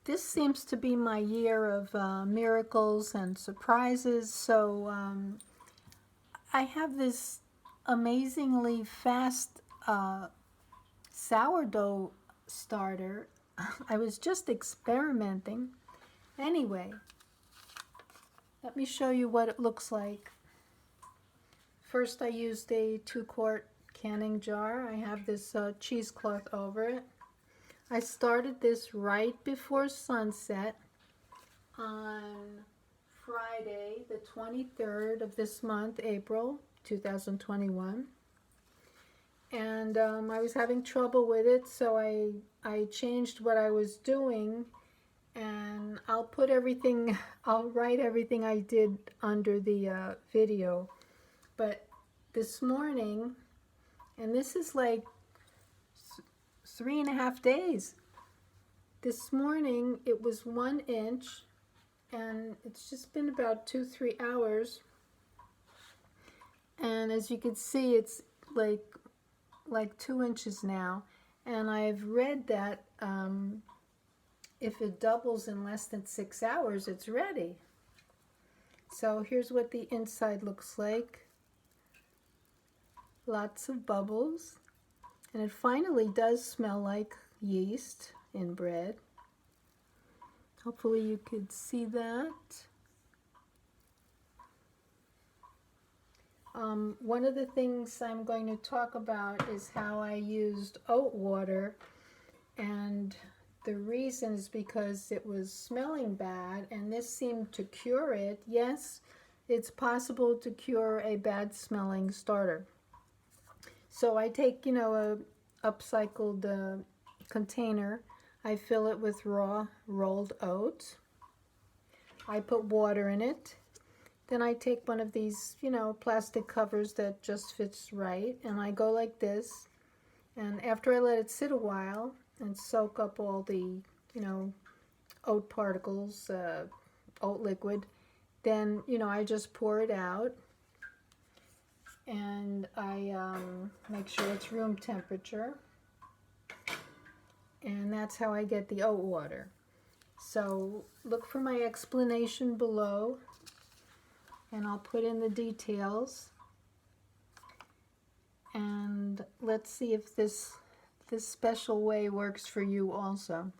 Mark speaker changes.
Speaker 1: This seems to be my year of miracles and surprises. So I have this amazingly fast sourdough starter. I was just experimenting. Anyway, let me show you what it looks like. First, I used a 2-quart canning jar. I have this cheesecloth over it. I started this right before sunset on Friday, the 23rd of this month, April 2021. And I was having trouble with it, so I changed what I was doing, and I'll write everything I did under the video. But this morning, and this is like 3.5 days. This morning it was 1 inch, and it's just been about 2-3 hours. And as you can see, it's like 2 inches now. And I've read that if it doubles in less than 6 hours, it's ready. So here's what the inside looks like. Lots of bubbles. And it finally does smell like yeast in bread. Hopefully you could see that. One of the things I'm going to talk about is how I used oat water, and the reason is because it was smelling bad, and this seemed to cure it. Yes, it's possible to cure a bad smelling starter. So I take, a upcycled container. I fill it with raw rolled oats. I put water in it. Then I take one of these, plastic covers that just fits right, and I go like this. And after I let it sit a while and soak up all the, oat particles, oat liquid, then, I just pour it out. And I make sure it's room temperature. And that's how I get the oat water. So look for my explanation below, and I'll put in the details. And let's see if this special way works for you also.